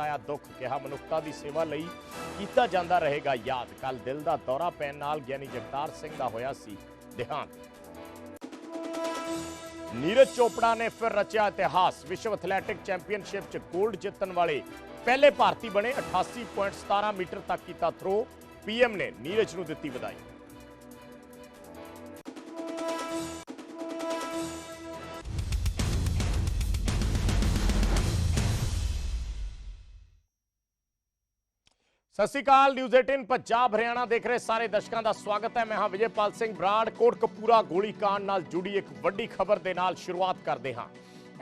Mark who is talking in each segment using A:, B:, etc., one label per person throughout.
A: पाया दुख, कहा मनुखता की सेवा लई कीता जांदा रहेगा याद। कल दिल का दौरा पैण नाल ज्ञानी जगतार सिंह दा होया सी देहांत। नीरज चोपड़ा ने फिर रचा इतिहास, विश्व एथलैटिक चैंपीयनशिप च गोल्ड जितने वाले पहले भारती बने। 88.17 मीटर तक कीता थ्रो। पीएम ने नीरज नूं दित्ती वधाई। सत श्री अकाल, न्यूज़ 18 पंजाब हरियाणा देख रहे सारे दर्शकों का स्वागत है। मैं हाँ विजयपाल सिंह बराड़। कोटकपूरा गोलीकांड नाल जुड़ी एक वड्डी खबर के नाल शुरुआत करते हाँ।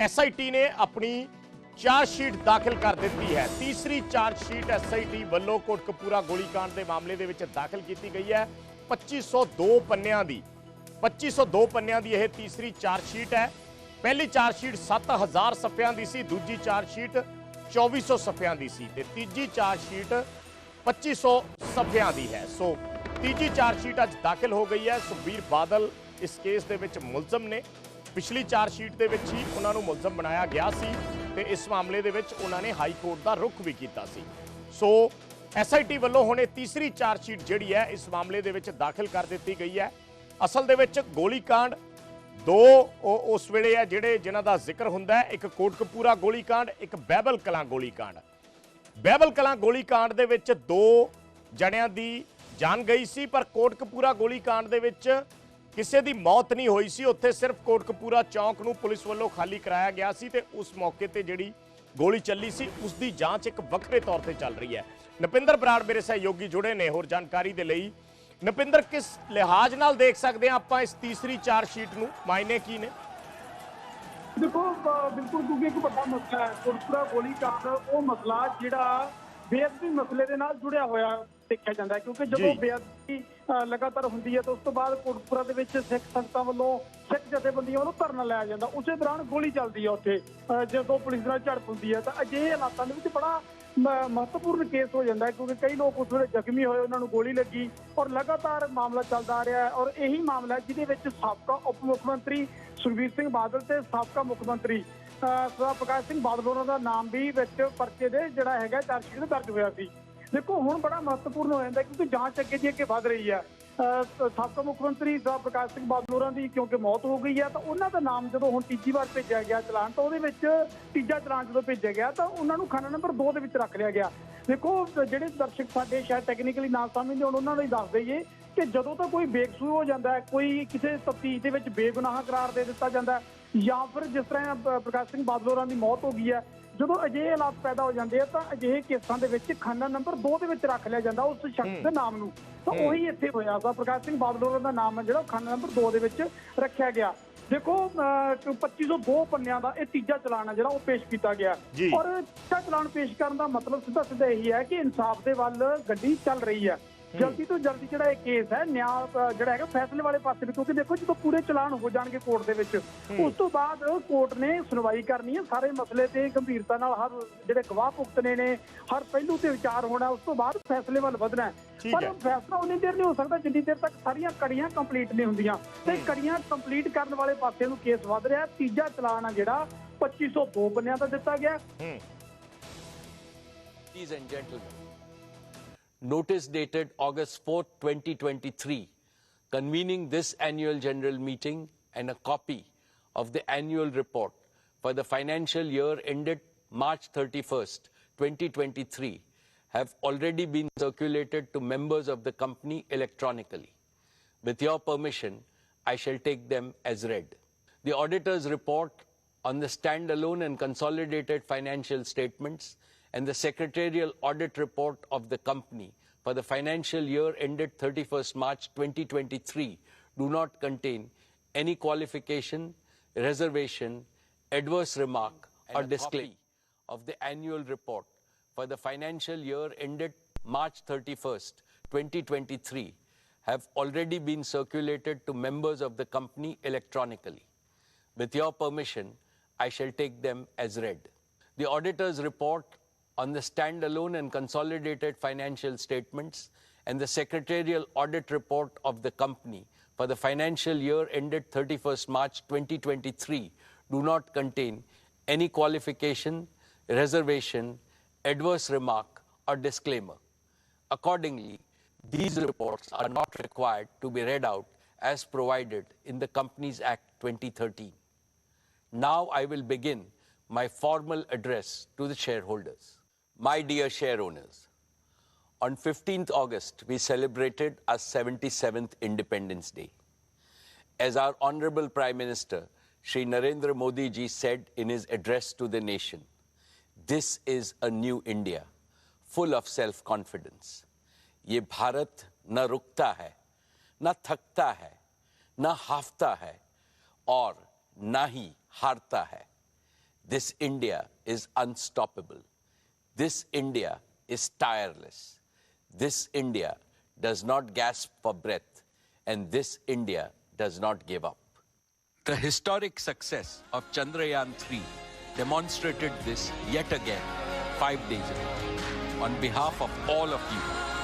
A: SIT ने अपनी चार्जशीट दाखिल कर दी है। तीसरी चार्जशीट SIT वालों कोटकपूरा गोलीकांड के मामले दे विच दाखिल की गई है। 2502 पन्नियां दी 2502 पन्नियां दी यह तीसरी चार्जशीट है। पहली चार्जशीट 7000 सफ़ियां दी सी, दूजी चार्जशीट 2400 सफ़ियां दी सी ते तीजी चार्जशीट 2500 सफ़ियां दी है। सो तीजी चार्जशीट अज दाखिल हो गई है। सुखबीर बादल इस केस दे विच मुलजम ने। पिछली चार्जशीट दे विच ही उन्हां नूं मुलजम बनाया गया सी ते इस मामले दे विच उन्होंने हाई कोर्ट का रुख भी किया सी। सो SIT वालों हुणे तीसरी चार्जशीट जिहड़ी है इस मामले दे विच दाखिल कर दी गई है। असल दे विच गोलीकांड दो उस वेले है जिहड़े जिन्हां दा जिक्र हुंदा है, एक कोटकपूरा गोलीकांड, एक बैबल कलां गोलीकांड। बैबल कलां गोलीकांड दे विच 2 जणियां दी जान गई सी, पर कोटकपूरा गोलीकांड दे विच किसी की मौत नहीं हुई सी। उत्थे सिर्फ कोटकपूरा चौंक नूं पुलिस वालों खाली कराया गया सी ते उस मौके ते जिहड़ी गोली चली सी उसकी जांच एक वखरे तौर पर चल रही है। नपिंदर बराड़ मेरे सहयोगी जुड़े ने होर जानकारी दे लई। नपिंदर, किस लिहाज नाल देख सकते हैं आपां इस तीसरी चार्जशीट नूं, मायने की ने?
B: देखो बिल्कुल, क्योंकि एक बड़ा मसला है कोटकपूरा गोलीकांड। वो मसला जिहड़ा बेअदबी मसले के नाल जुड़िया होया देखा जाता है, क्योंकि जो बेअदबी लगातार होंदी है तो उस तो बाद कोटकपूरा दे विच सिख संगतां वालों सिख जथेबंदियां वालों धरना लाया जाता। उस दौरान गोली चलती है उत्थे जो पुलिस नाल झड़प होंदी है। तो अजिहे हालातां दे विच बड़ा महत्वपूर्ण केस हो जाता है, क्योंकि कई लोग उस वेले जख्मी होए, उन्होंने गोली लगी और लगातार मामला चलता आ रहा है। और यही मामला है जिहदे विच साबका उप मुख्यमंत्री सुखबीर सिंह बादल ते साबका मुख्यमंत्री सरदार प्रकाश सिंह बादल होरां दा नाम भी विच परचे दे जिहड़ा हैगा चार्जशीट दर्ज होया सी। देखो हुण बड़ा महत्वपूर्ण हो जाता है, क्योंकि जांच अगे दी अगे वध रही है। साबका मुख्यमंत्री सरदार प्रकाश सिंह बादल होरां दी क्योंकि मौत हो गई है, तो उन्हां दा नाम जदों हुण तीजी वार भेजा गया चलान, तो उहदे विच तीजा चलान जदों भेजा गया तो उन्हां नूं खाना नंबर 2 दे विच रख लिया गया। देखो जिहड़े दर्शक साडे शायद टैक्नीकली ना समझदे होण, उन्हां नूं दस दईए कि जदों तो कोई बेकसूर हो जाता है, कोई किसी तफ्तीश दे विच बेगुनाह करार दे दिता जाता है, या फिर जिस तरह प्रकाश सिंह बादल होरां दी मौत हो गई है, जो अजिहे हालात पैदा हो जाते हैं तो अजिहे केसां दे विच खाना नंबर 2 दे विच रख लिया जाता उस शख्स के नाम नूं। तो उही इत्थे होया सा, प्रकाश सिंह बादल होरां दा नाम है जिहड़ा खाना नंबर 2 दे विच रखिया गया। देखो 2502 पन्नियां दा यह तीजा चलान है जिहड़ा वो पेश किया गया। और तीजा चलान पेश करने का मतलब सीधा सीधा यही है कि इंसाफ के वल गड्डी चल रही है। जल्दी तो जल्दी जिहड़ा केस है न्याय जिहड़ा है फैसले वाले पासे, क्योंकि देखो जो पूरे चलान हो जाएंगे कोर्ट दे विच, उस तो बाद कोर्ट ने सुनवाई करनी है सारे मसले ते गंभीरता नाल, हर जिहड़े गवाह भुगतने ने हर पहलू ते विचार होना, उस तो बाद फैसले वाल वधना है। पर फैसला उन्नी देर नहीं हो सकता जिन्नी देर तक सारियां कड़ियां कंप्लीट नहीं होंदियां, ते कड़ियां कंप्लीट करने वाले पासे नूं केस वध रहा है। तीजा चलान है जिहड़ा 2502 बनियां दा दित्ता गया।
C: Ladies and gentlemen, notice dated August 4th, 2023, convening this annual general meeting and a copy of the annual report for the financial year ended March 31st, 2023, have already been circulated to members of the company electronically. With your permission, I shall take them as read. The auditor's report on the standalone and consolidated financial statements and the secretarial audit report of the company for the financial year ended 31st March 2023 do not contain any qualification, reservation, adverse remark or disclaimer of the annual report for the financial year ended March 31st, 2023 have already been circulated to members of the company electronically. With your permission, I shall take them as read. The auditor's report on the standalone and consolidated financial statements and the secretarial audit report of the company for the financial year ended 31st March 2023 do not contain any qualification, reservation, adverse remark, or disclaimer. Accordingly, these reports are not required to be read out as provided in the Companies Act 2013. Now I will begin my formal address to the shareholders. My dear share owners, on 15th August, we celebrated our 77th Independence Day. As our Honorable Prime Minister, Shri Narendra Modi ji said in his address to the nation, this is a new India, full of self-confidence. ये भारत न रुकता है, न थकता है, न हाफता है, और न ही हारता है. This India is unstoppable. This India is tireless. This India does not gasp for breath, and this India does not give up. The historic success of Chandrayaan-3 demonstrated this yet again 5 days ago. On behalf of all of you,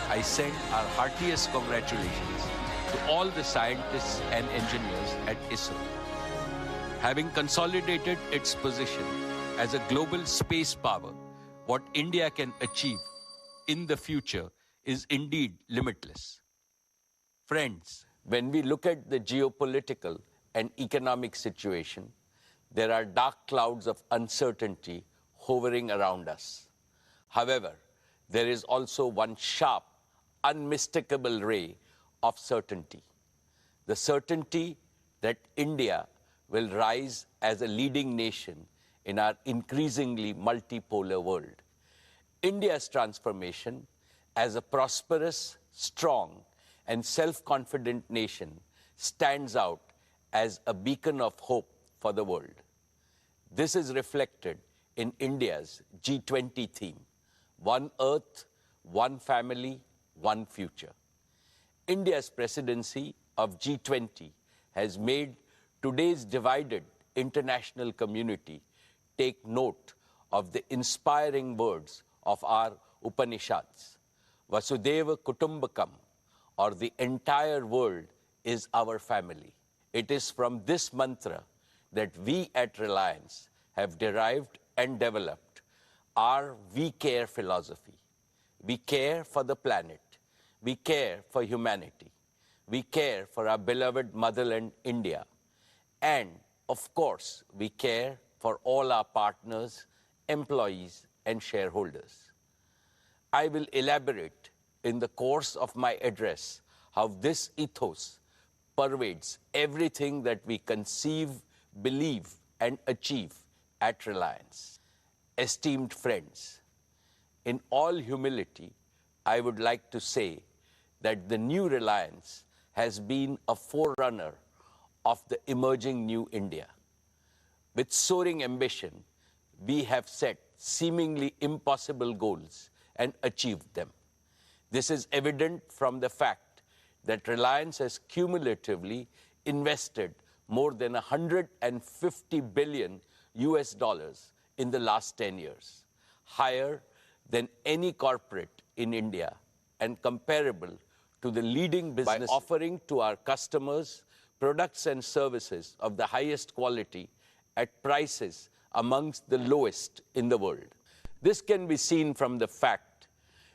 C: I send our heartiest congratulations to all the scientists and engineers at ISRO. Having consolidated its position as a global space power, what India can achieve in the future is indeed limitless. Friends, when we look at the geopolitical and economic situation, there are dark clouds of uncertainty hovering around us. However, there is also one sharp, unmistakable ray of certainty. The certainty that India will rise as a leading nation in our increasingly multipolar world. India's transformation as a prosperous, strong, and self-confident nation stands out as a beacon of hope for the world. This is reflected in India's G20 theme, One Earth, One Family, One Future. India's presidency of G20 has made today's divided international community take note of the inspiring words of our Upanishads. Vasudeva Kutumbakam, or the entire world is our family. It is from this mantra that we at Reliance have derived and developed our We Care philosophy. We care for the planet. We care for humanity. We care for our beloved motherland, India. And, of course, we care for all our partners, employees, and shareholders. I will elaborate in the course of my address how this ethos pervades everything that we conceive, believe, and achieve at Reliance. Esteemed friends, in all humility, I would like to say that the new Reliance has been a forerunner of the emerging new India. With soaring ambition, we have set seemingly impossible goals and achieved them. This is evident from the fact that Reliance has cumulatively invested more than $150 billion in the last 10 years, higher than any corporate in India and comparable to the leading business by offering to our customers products and services of the highest quality at prices amongst the lowest in the world. This can be seen from the fact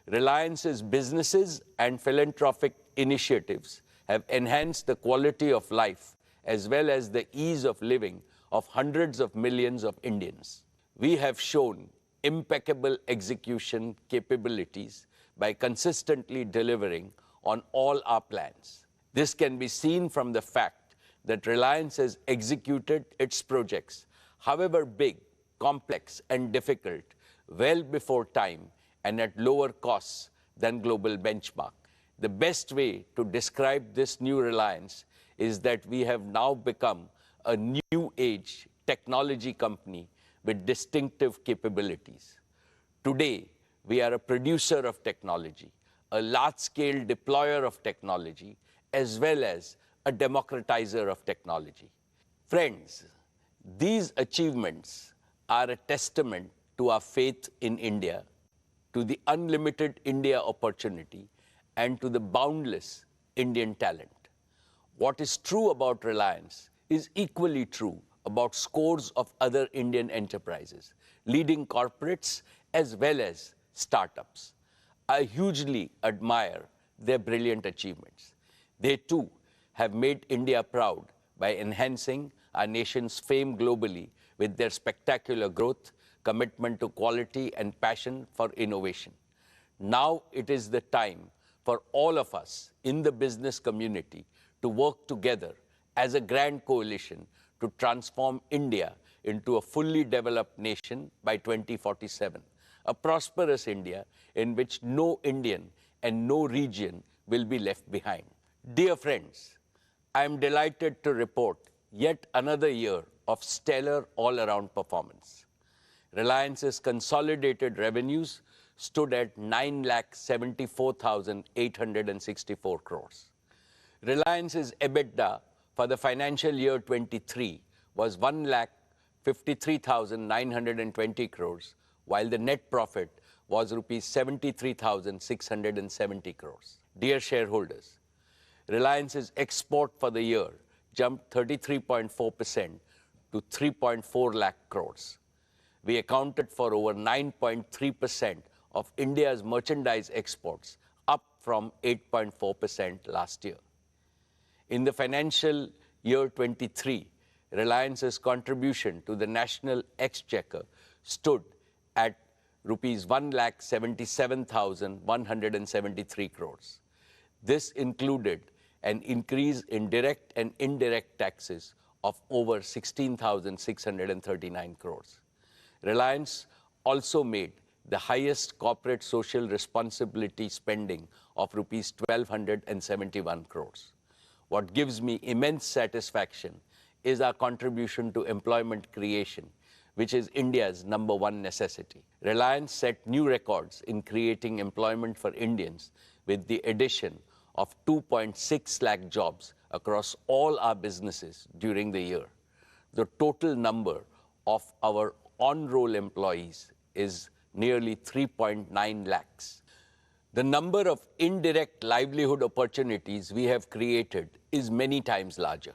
C: Reliance's businesses and philanthropic initiatives have enhanced the quality of life as well as the ease of living of hundreds of millions of Indians. We have shown impeccable execution capabilities by consistently delivering on all our plans. This can be seen from the fact that Reliance has executed its projects, however big, complex, and difficult, well before time and at lower costs than global benchmark. The best way to describe this new Reliance is that we have now become a new age technology company with distinctive capabilities. Today, we are a producer of technology, a large-scale deployer of technology, as well as a democratizer of technology. Friends, these achievements are a testament to our faith in India, to the unlimited India opportunity, and to the boundless Indian talent. What is true about Reliance is equally true about scores of other Indian enterprises, leading corporates, as well as startups. I hugely admire their brilliant achievements. They too have made India proud by enhancing our nation's fame globally with their spectacular growth, commitment to quality, and passion for innovation. Now it is the time for all of us in the business community to work together as a grand coalition to transform India into a fully developed nation by 2047, a prosperous India in which no Indian and no region will be left behind. Dear friends, I am delighted to report yet another year of stellar all-around performance. Reliance's consolidated revenues stood at 9,74,864 crores. Reliance's EBITDA for the financial year 23 was 1,53,920 crores, while the net profit was rupees 73,670 crores. Dear shareholders, Reliance's export for the year jumped 33.4% to 3.4 lakh crores. We accounted for over 9.3% of India's merchandise exports, up from 8.4% last year. In the financial year 23, Reliance's contribution to the national exchequer stood at rupees 1,77,173 crores. This included an increase in direct and indirect taxes of over 16,639 crores. Reliance also made the highest corporate social responsibility spending of rupees 1,271 crores. What gives me immense satisfaction is our contribution to employment creation, which is India's #1 necessity. Reliance set new records in creating employment for Indians with the addition of 2.6 lakh jobs across all our businesses during the year. The total number of our on-roll employees is nearly 3.9 lakhs. The number of indirect livelihood opportunities we have created is many times larger.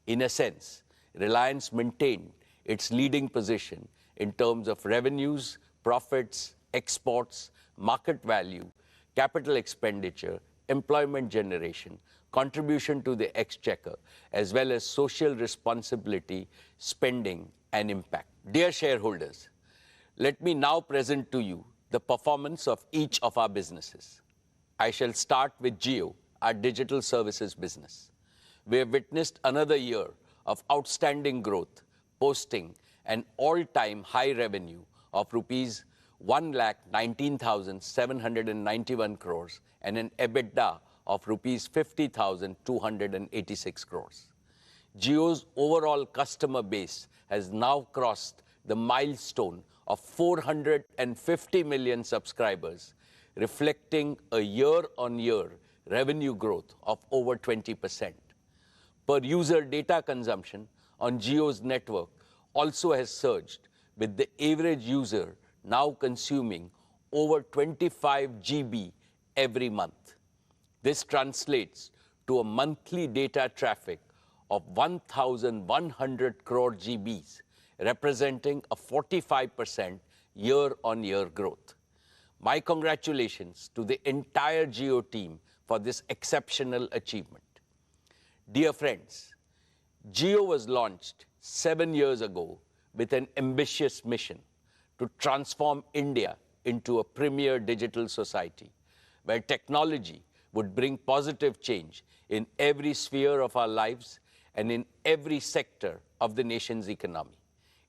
C: In a sense, Reliance maintained its leading position in terms of revenues, profits, exports, market value, capital expenditure, employment generation, contribution to the exchequer, as well as social responsibility, spending, and impact. Dear shareholders, let me now present to you the performance of each of our businesses. I shall start with Jio, our digital services business. We have witnessed another year of outstanding growth, posting an all-time high revenue of rupees 1,19,791 crores and an EBITDA of rupees 50,286 crores. Jio's overall customer base has now crossed the milestone of 450 million subscribers, reflecting a year-on-year revenue growth of over 20%. Per user data consumption on Jio's network also has surged, with the average user now consuming over 25 GB every month. This translates to a monthly data traffic of 1,100 crore GBs, representing a 45% year-on-year growth. My congratulations to the entire Jio team for this exceptional achievement. Dear friends, Jio was launched 7 years ago with an ambitious mission to transform India into a premier digital society, where technology would bring positive change in every sphere of our lives and in every sector of the nation's economy.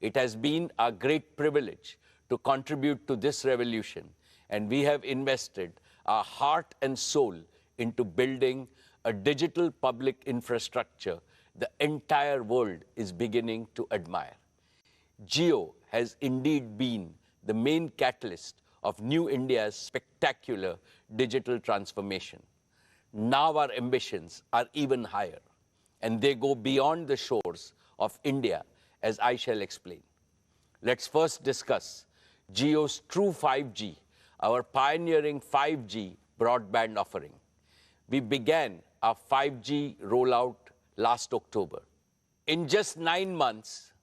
C: It has been our great privilege to contribute to this revolution, and we have invested our heart and soul into building a digital public infrastructure the entire world is beginning to admire. Jio has indeed been the main catalyst of New India's spectacular digital transformation. Now our ambitions are even higher, and they go beyond the shores of India, as I shall explain. Let's first discuss Jio's True 5G, our pioneering 5G broadband offering. We began our 5G rollout last October. In just 9 months,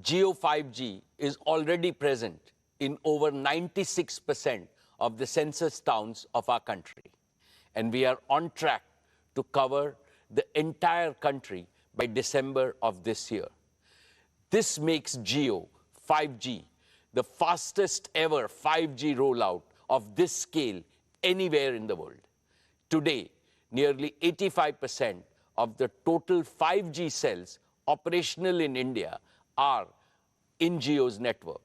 C: Jio 5G is already present in over 96% of the census towns of our country. And we are on track to cover the entire country by December of this year. This makes Jio 5G the fastest ever 5G rollout of this scale anywhere in the world. Today, nearly 85% of the total 5G cells operational in India are in Jio's network.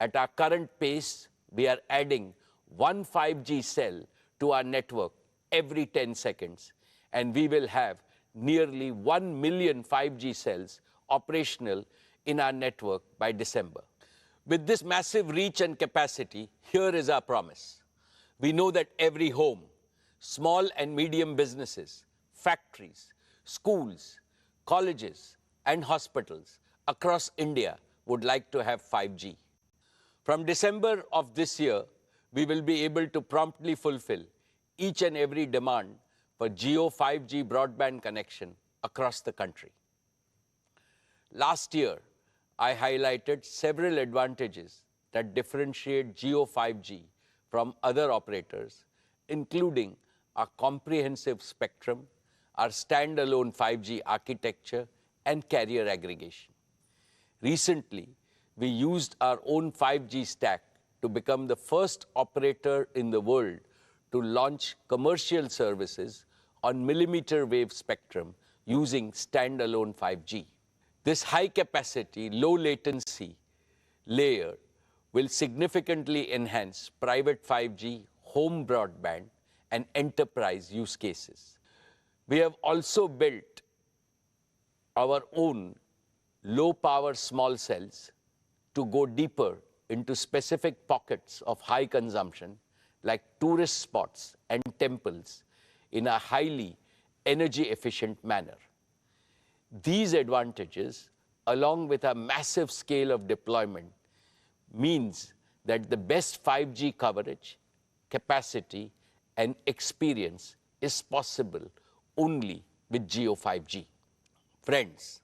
C: At our current pace, we are adding one 5G cell to our network every 10 seconds, and we will have nearly 1 million 5G cells operational in our network by December. With this massive reach and capacity, here is our promise. We know that every home, small and medium businesses, factories, schools, colleges, and hospitals across India would like to have 5G. From December of this year, we will be able to promptly fulfill each and every demand for Jio 5G broadband connection across the country. Last year, I highlighted several advantages that differentiate Jio 5G from other operators, including our comprehensive spectrum, our standalone 5G architecture, and carrier aggregation. Recently, we used our own 5G stack to become the first operator in the world to launch commercial services on millimeter wave spectrum using standalone 5G. This high-capacity, low-latency layer will significantly enhance private 5G, home broadband, and enterprise use cases. We have also built our own low-power small cells to go deeper into specific pockets of high consumption, like tourist spots and temples, in a highly energy-efficient manner. These advantages, along with a massive scale of deployment, means that the best 5G coverage, capacity, and experience is possible only with Jio 5G. Friends,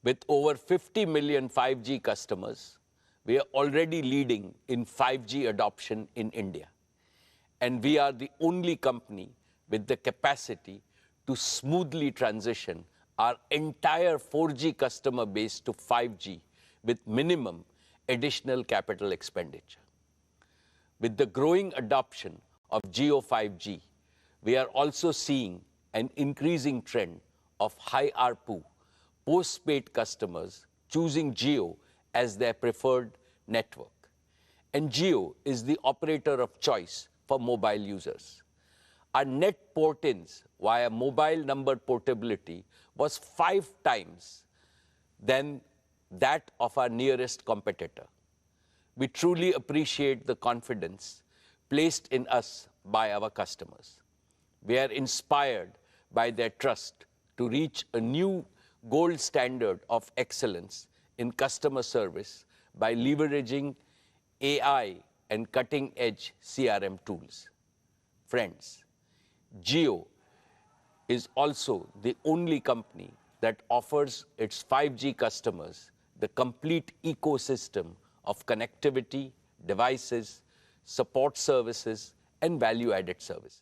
C: with over 50 million 5G customers, we are already leading in 5G adoption in India. And we are the only company with the capacity to smoothly transition our entire 4G customer base to 5G with minimum additional capital expenditure. With the growing adoption of Jio 5G, we are also seeing an increasing trend of high ARPU, post-paid customers choosing Jio as their preferred network. And Jio is the operator of choice for mobile users. Our net port-ins via mobile number portability was 5 times than that of our nearest competitor. We truly appreciate the confidence placed in us by our customers. We are inspired by their trust to reach a new gold standard of excellence in customer service by leveraging AI and cutting-edge CRM tools. Friends, Jio is also the only company that offers its 5G customers the complete ecosystem of connectivity, devices, support services, and value-added services.